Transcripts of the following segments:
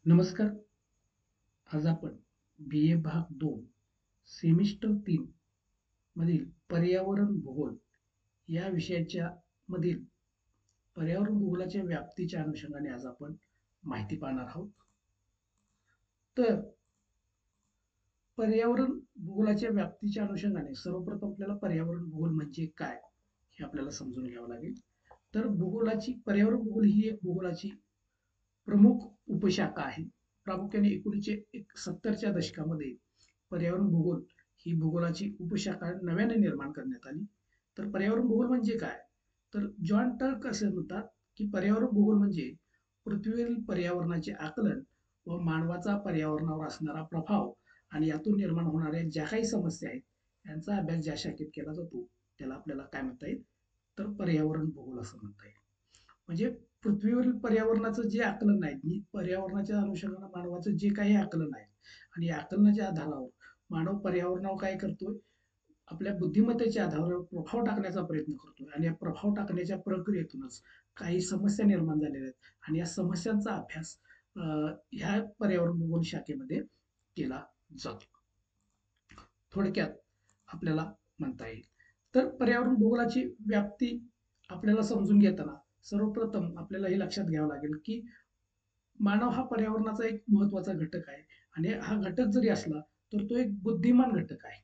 नमस्कार. आज आपण BA भाग 2 सेमिस्टर 3 मधील पर्यावरण भूगोल या विषयाच्या मधील पर्यावरण भूगोलाच्या व्याप्तीच्या अनुषंगाने आज आपण माहिती पाहणार आहोत. तर पर्यावरण भूगोलाच्या व्याप्तीच्या अनुषंगाने सर्वप्रथम आपल्याला पर्यावरण भूगोल म्हणजे काय हे आपल्याला समजून घ्यावं लागेल. तर पर्यावरण भूगोल ही एक भूगोलाची प्रमुख उपशाखा आहे. प्रामुख्याने 1970च्या दशकामध्ये पर्यावरण भूगोल ही भूगोलाची उपशाखा नव्याने निर्माण करण्यात आली. तर पर्यावरण भूगोल म्हणजे काय? तर जॉन टर्क असे म्हणतात की पर्यावरण भूगोल म्हणजे पृथ्वीवरील पर्यावरणाचे आकलन व मानवाचा पर्यावरणावर असणारा प्रभाव आणि यातून निर्माण होणाऱ्या ज्या काही समस्या आहेत यांचा अभ्यास ज्या शाखेत केला जातो त्याला आपल्याला काय म्हणता येईल, तर पर्यावरण भूगोल असं म्हणता येईल. म्हणजे पृथ्वीवरील पर्यावरणाचं जे आकलन आहे, पर्यावरणाच्या अनुषंगाने मानवाचं जे काही आकलन आहे आणि या आकलनाच्या आधारावर मानव पर्यावरणावर काय करतोय, आपल्या बुद्धिमत्तेच्या आधारावर प्रभाव टाकण्याचा प्रयत्न करतोय आणि या प्रभाव टाकण्याच्या प्रक्रियेतूनच काही समस्या निर्माण झालेल्या आहेत आणि या समस्यांचा अभ्यास ह्या पर्यावरण भूगोल शाखेमध्ये केला जातो. थोडक्यात आपल्याला म्हणता येईल. तर पर्यावरण भूगोलाची व्याप्ती आपल्याला समजून घेताना सर्वप्रथम आपल्याला हे लक्षात घ्यावं लागेल की मानव हा पर्यावरणाचा एक महत्वाचा घटक आहे आणि हा घटक जरी असला तर तो एक बुद्धिमान घटक आहे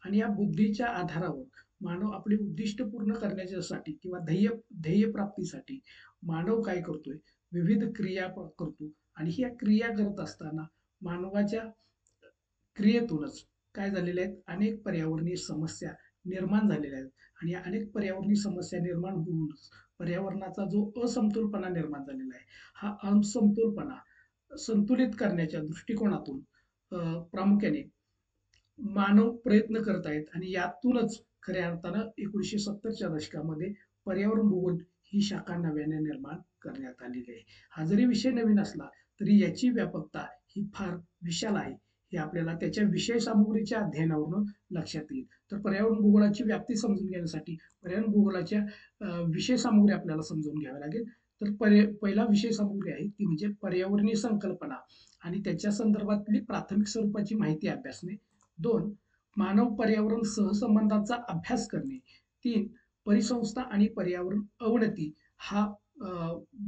आणि या बुद्धीच्या आधारावर मानव आपले उद्दिष्ट पूर्ण करण्यासाठी किंवा ध्येय प्राप्तीसाठी मानव काय करतोय, विविध क्रिया करतो आणि ह्या क्रिया करत असताना मानवाच्या क्रियेतूनच काय झालेल्या आहेत, अनेक पर्यावरणीय समस्या निर्माण झालेल्या आहेत आणि या अनेक पर्यावरणीय समस्या निर्माण होऊनच पर्यावरणाचा जो असमतोलपणा निर्माण झालेला आहे, हा असमतोलपणा संतुलित करण्याच्या दृष्टिकोनातून प्रामुख्याने मानव प्रयत्न करत आहेत आणि यातूनच खऱ्या अर्थानं 1970च्या दशकामध्ये पर्यावरण भूगोल ही शाखा नव्याने निर्माण करण्यात आलेली आहे. हा जरी विषय नवीन असला तरी याची व्यापकता ही फार विशाल आहे, हे आपल्याला त्याच्या विषय सामुग्रीच्या अध्ययनावरून लक्षात येईल. तर पर्यावरण भूगोलाची व्याप्ती समजून घेण्यासाठी पर्यावरण भूगोलाच्या विषय सामुग्री आपल्याला समजून घ्याव्या लागेल. तर पहिला विषय सामुग्री आहे ती म्हणजे पर्यावरणीय संकल्पना आणि त्याच्या संदर्भातली प्राथमिक स्वरूपाची माहिती अभ्यासणे. 2. मानव पर्यावरण सहसंबंधाचा अभ्यास करणे. 3. परिसंस्था आणि पर्यावरण अवनती हा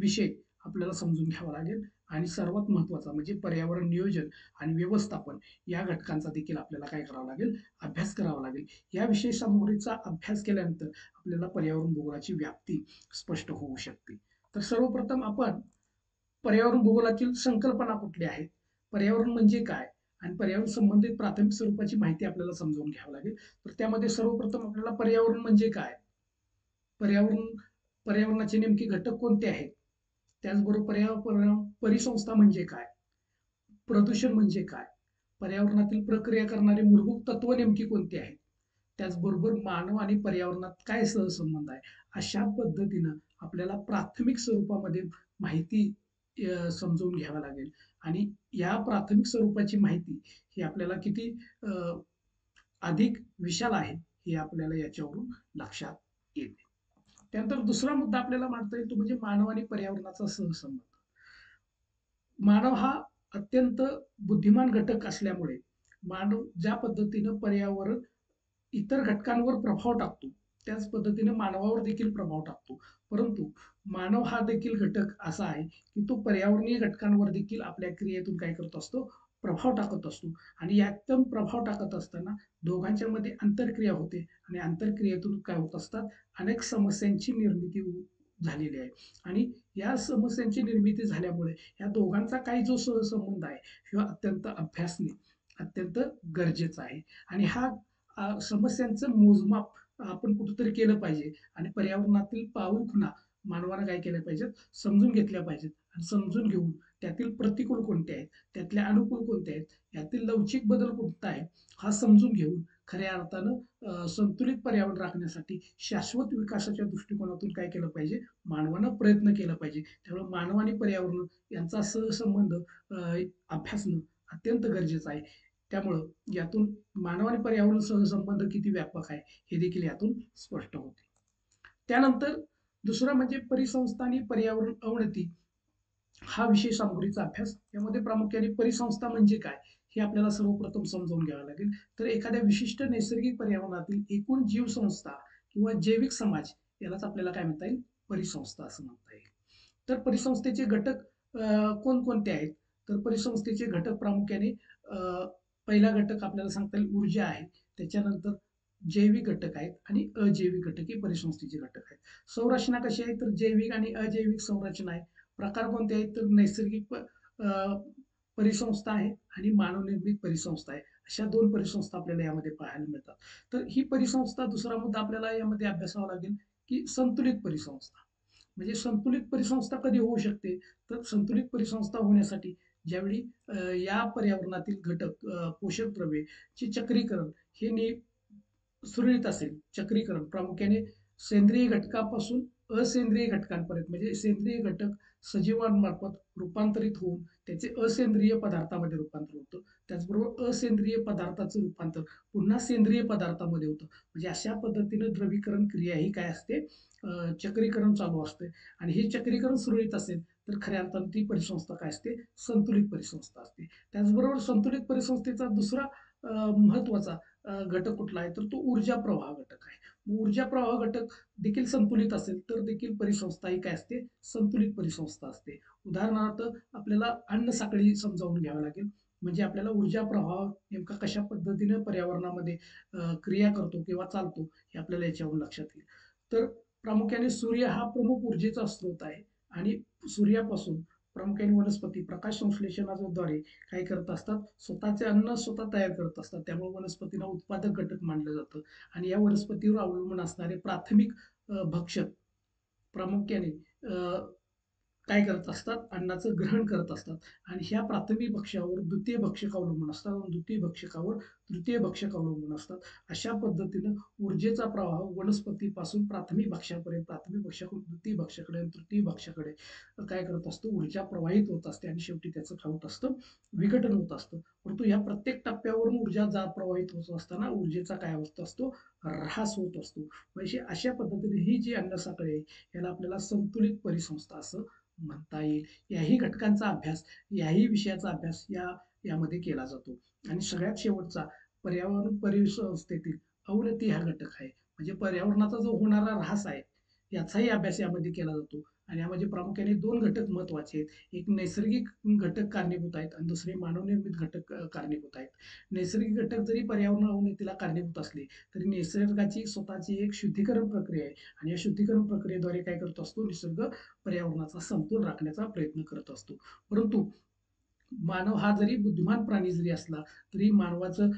विषय आपल्याला समजून घ्यावा लागेल आणि सर्वात महत्वाचा म्हणजे पर्यावरण नियोजन आणि व्यवस्थापन या घटकांचा देखील आपल्याला काय करावं लागेल, अभ्यास करावा लागेल. या विषय सामुग्रीचा अभ्यास केल्यानंतर आपल्याला पर्यावरण भूगोलाची व्याप्ती स्पष्ट होऊ शकते. तर सर्वप्रथम आपण पर्यावरण भूगोलातील संकल्पना कुठल्या आहेत, पर्यावरण म्हणजे काय आणि पर्यावरण संबंधित प्राथमिक स्वरूपाची माहिती आपल्याला समजावून घ्यावी लागेल. तर त्यामध्ये सर्वप्रथम आपल्याला पर्यावरण म्हणजे काय, पर्यावरणाचे नेमके घटक कोणते आहेत, त्याचबरोबर परिसंस्था म्हणजे काय, प्रदूषण म्हणजे काय, पर्यावरणातील प्रक्रिया करणारी मूलभूत तत्व नेमकी कोणती आहेत, त्याचबरोबर मानव आणि पर्यावरणात काय सहसंबंध आहे, अशा पद्धतीनं आपल्याला प्राथमिक स्वरूपामध्ये माहिती समजून घ्यावी लागेल आणि या प्राथमिक स्वरूपाची माहिती ही आपल्याला किती अधिक विशाल आहे हे आपल्याला याच्यावरून लक्षात येते. त्यानंतर दुसरा मुद्दा आपल्याला मांडता येईल तो म्हणजे मानव आणि पर्यावरणाचा सहसंबंध. मानव हा अत्यंत बुद्धिमान घटक असल्यामुळे मानव ज्या पद्धतीनं पर्यावरण इतर घटकांवर प्रभाव टाकतो त्याच पद्धतीने मानवावर देखील प्रभाव टाकतो. परंतु मानव हा देखील घटक असा आहे की तो पर्यावरणीय घटकांवर देखील आपल्या क्रियेतून काय करत असतो, प्रभाव टाकत असतो आणि यातून प्रभाव टाकत असताना दोघांच्या मध्ये आंतरक्रिया होते आणि आंतरक्रियेतून काय होत असतात, अनेक समस्यांची निर्मिती झालेली आहे आणि या समस्यांची निर्मिती झाल्यामुळे या दोघांचा काही जो सहसंबंध आहे किंवा अत्यंत अभ्यासने अत्यंत गरजेचा आहे आणि हा समस्यांचं मोजमाप आपण कुठेतरी केलं पाहिजे आणि पर्यावरणातील पाऊल खुणा मानवानं काय केल्या पाहिजेत, समजून घेतल्या पाहिजेत आणि समजून घेऊन त्यातील प्रतिकूल कोणते आहेत, त्यातले अनुकूल कोणते आहेत, यातील लवचिक बदल कोणता आहे हा समजून घेऊन खऱ्या अर्थानं संतुलित पर्यावरण राखण्यासाठी शाश्वत विकासाच्या दृष्टिकोनातून काय केलं पाहिजे, मानवानं प्रयत्न केला पाहिजे. त्यामुळे मानव आणि पर्यावरण यांचा सहसंबंध अभ्यासणं अत्यंत गरजेचं आहे. त्यामुळं यातून मानव आणि पर्यावरण सहसंबंध किती व्यापक आहे हे देखील यातून स्पष्ट होते. त्यानंतर दुसरं म्हणजे परिसंस्था आणि पर्यावरण अवनती हा विषय सामग्रीचा अभ्यास. यामध्ये प्रामुख्याने परिसंस्था म्हणजे काय हे आपल्याला सर्वप्रथम समजावून घ्यावं लागेल. तर एखाद्या विशिष्ट नैसर्गिक पर्यावरणातील एकूण जीवसंस्था किंवा जैविक समाज यालाच आपल्याला काय म्हणता येईल, परिसंस्था असं म्हणता येईल. तर परिसंस्थेचे घटक कोणकोणते आहेत? तर परिसंस्थेचे घटक प्रामुख्याने पहिला घटक आपल्याला सांगता येईल ऊर्जा आहे. त्याच्यानंतर जैविक घटक आहेत आणि अजैविक घटक हे परिसंस्थेचे घटक आहेत. संरचना कशी आहे? तर जैविक आणि अजैविक संरचना आहे. प्रकार कोणते आहेत? तर नैसर्गिक परिसंस्था आहे आणि मानवनिर्मित परिसंस्था आहे. अशा दोन परिसंस्था आपल्याला यामध्ये पाहायला मिळतात. तर ही परिसंस्था, दुसरा मुद्दा आपल्याला यामध्ये अभ्यासावा लागेल की संतुलित परिसंस्था. म्हणजे संतुलित परिसंस्था कधी होऊ शकते? तर संतुलित परिसंस्था होण्यासाठी ज्यावेळी या पर्यावरणातील घटक, पोषक द्रव्ये चे चक्रीकरण हे सुरळीत असेल. चक्रीकरण प्रामुख्याने सेंद्रिय घटकापासून असेंद्रिय घटकांपर्यंत, म्हणजे सेंद्रिय घटक सजीवांमार्फत रूपांतरित होऊन त्याचे असेंद्रिय पदार्थामध्ये रूपांतर होतं. त्याचबरोबर असेंद्रिय पदार्थाचं रूपांतर पुन्हा सेंद्रिय पदार्थामध्ये होतं. म्हणजे अशा पद्धतीनं द्रवीकरण क्रिया ही काय असते, चक्रीकरण चालू असते. आणि हे चक्रीकरण सुरळीत असेल तर खऱ्या अर्थानं ती परिसंस्था काय असते, संतुलित परिसंस्था असते. त्याचबरोबर संतुलित परिसंस्थेचा दुसरा महत्वाचा घटक कुठला आहे, तर तो ऊर्जा प्रवाह घटक आहे. ऊर्जा प्रवाह घटक देखील संतुलित असेल तर देखील परिसंस्था ही काय असते, संतुलित परिसंस्था असते. उदाहरणार्थ आपल्याला अन्न साखळी समजावून घ्यावी लागेल. म्हणजे आपल्याला ऊर्जा प्रवाह नेमका कशा पद्धतीने पर्यावरणामध्ये क्रिया करतो किंवा चालतो हे आपल्याला याच्यावरून लक्षात येईल. तर प्रामुख्याने सूर्य हा प्रमुख ऊर्जेचा स्रोत आहे आणि सूर्यापासून प्रामुख्याने वनस्पती प्रकाश संश्लेषणाद्वारे काय करत असतात, स्वतःचे अन्न स्वतः तयार करत असतात. त्यामुळे वनस्पतीला उत्पादक घटक मानलं जातं. आणि या वनस्पतीवर अवलंबून असणारे प्राथमिक भक्षक प्रामुख्याने काय करत असतात, अन्नाचं ग्रहण करत असतात. आणि ह्या प्राथमिक भक्ष्यावर द्वितीय भक्षक अवलंबून असतात आणि द्वितीय भक्षकावर तृतीय भक्षक अवलंबून असतात. अशा पद्धतीनं ऊर्जेचा प्रवाह वनस्पतीपासून प्राथमिक भक्ष्यापर्यंत, प्राथमिक भक्ष्याकडून द्वितीय भक्ष्याकडे आणि तृतीय भक्ष्याकडे काय करत असतो, ऊर्जा प्रवाहित होत असते आणि शेवटी त्याचं काय होत असतं, विघटन होत असतं. परंतु ह्या प्रत्येक टप्प्यावरून ऊर्जा प्रवाहित होत असताना ऊर्जेचा काय होत असतो, ऱ्हास होत असतो. म्हणजे अशा पद्धतीने ही जी अन्न साखळी आहे याला आपल्याला संतुलित परिसंस्था असं म्हणता येईल. याही घटकांचा अभ्यास, याही विषयाचा अभ्यास यामध्ये केला जातो. आणि सगळ्यात शेवटचा पर्यावरण परिसंस्थेतील अवनती हा घटक आहे. म्हणजे पर्यावरणाचा जो होणारा ऱ्हास आहे याचाही अभ्यास यामध्ये केला जातो. आणि यामध्ये प्रामुख्याने दोन घटक महत्वाचे आहेत. एक नैसर्गिक घटक कारणीभूत आहेत आणि दुसरे मानवनिर्मित घटक कारणीभूत आहेत. नैसर्गिक घटक जरी पर्यावरण अवनतीला कारणीभूत असले तरी निसर्गाची स्वतःची एक शुद्धीकरण प्रक्रिया आहे. आणि या शुद्धीकरण प्रक्रियेद्वारे काय करत असतो, निसर्ग पर्यावरणाचा समतोल राखण्याचा प्रयत्न करत असतो. परंतु मानव हा जरी बुद्धिमान प्राणी जरी असला तरी मानवाचं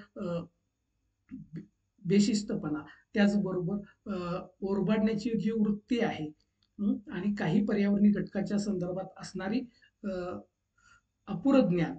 बेशिस्तपणा, त्याचबरोबर ओरबाडण्याची जी वृत्ती आहे, आणि काही पर्यावरणीय घटकाच्या संदर्भात असणारी अपुरं ज्ञान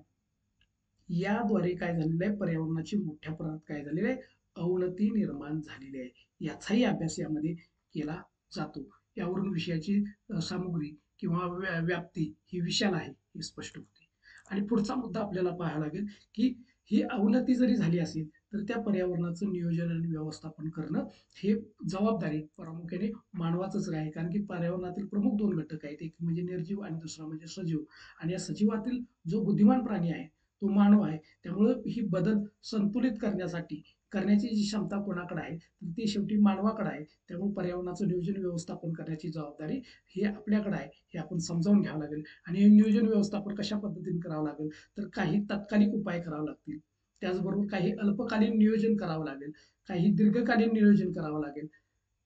याद्वारे काय झालेलं आहे, पर्यावरणाची मोठ्या प्रमाणात काय झालेलं आहे, अवनती निर्माण झालेली आहे. याचाही अभ्यास यामध्ये केला जातो. यावरून विषयाची सामुग्री किंवा व्याप्ती ही विशाल आहे हे स्पष्ट होते. आणि पुढचा मुद्दा आपल्याला पाहावा लागेल की ही अवनती जरी झाली असेल तर त्या पर्यावरणाचं नियोजन आणि व्यवस्थापन करणं हे जबाबदारी प्रामुख्याने मानवाचंच आहे. कारण की पर्यावरणातील प्रमुख दोन घटक आहेत, एक म्हणजे निर्जीव आणि दुसरा म्हणजे सजीव. आणि या सजीवातील जो बुद्धिमान प्राणी आहे तो मानव आहे. त्यामुळं ही बदल संतुलित करण्याची जी क्षमता कोणाकडे आहे तर ती शेवटी मानवाकडे आहे. त्यामुळे पर्यावरणाचं नियोजन व्यवस्थापन करण्याची जबाबदारी ही आपल्याकडे आहे, हे आपण समजावून घ्यावं लागेल. आणि हे नियोजन व्यवस्थापन कशा पद्धतीने करावं लागेल, तर काही तात्कालिक उपाय करावे लागतील. त्याचबरोबर काही अल्पकालीन नियोजन करावं लागेल, काही दीर्घकालीन नियोजन करावं लागेल.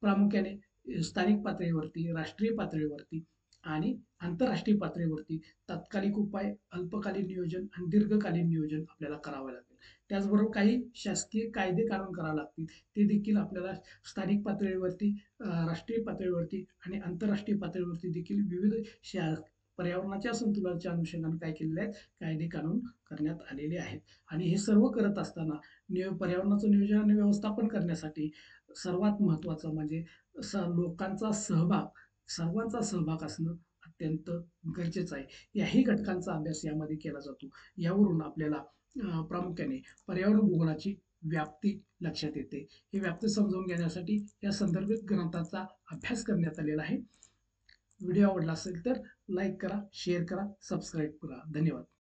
प्रामुख्याने स्थानिक पातळीवरती, राष्ट्रीय पातळीवरती आणि आंतरराष्ट्रीय पातळीवरती तात्कालिक उपाय, अल्पकालीन नियोजन आणि दीर्घकालीन नियोजन आपल्याला करावं लागेल. त्याचबरोबर काही शासकीय कायदे कानून करावे लागतील. ते देखील आपल्याला स्थानिक पातळीवरती, राष्ट्रीय पातळीवरती आणि आंतरराष्ट्रीय पातळीवरती देखील विविध पर्यावरणाच्या संतुलनाच्या अनुषंगाने काय केलेले आहेत, कायदे कानून करण्यात आलेले आहेत. आणि हे सर्व करत असताना पर्यावरणाचं नियोजन आणि व्यवस्थापन करण्यासाठी सर्वात महत्वाचं म्हणजे लोकांचा सहभाग, सर्वांचा सहभाग असणं अत्यंत गरजेचं आहे. याही घटकांचा अभ्यास यामध्ये केला जातो. यावरून आपल्याला प्रामुख्याने पर्यावरण भूगोलाची व्याप्ती लक्षात येते. ही व्याप्ती समजून घेण्यासाठी या संदर्भित ग्रंथाचा अभ्यास करण्यात आलेला आहे. व्हिडिओ आवडला असेल तर लाईक करा, शेअर करा, सबस्क्राईब करा. धन्यवाद.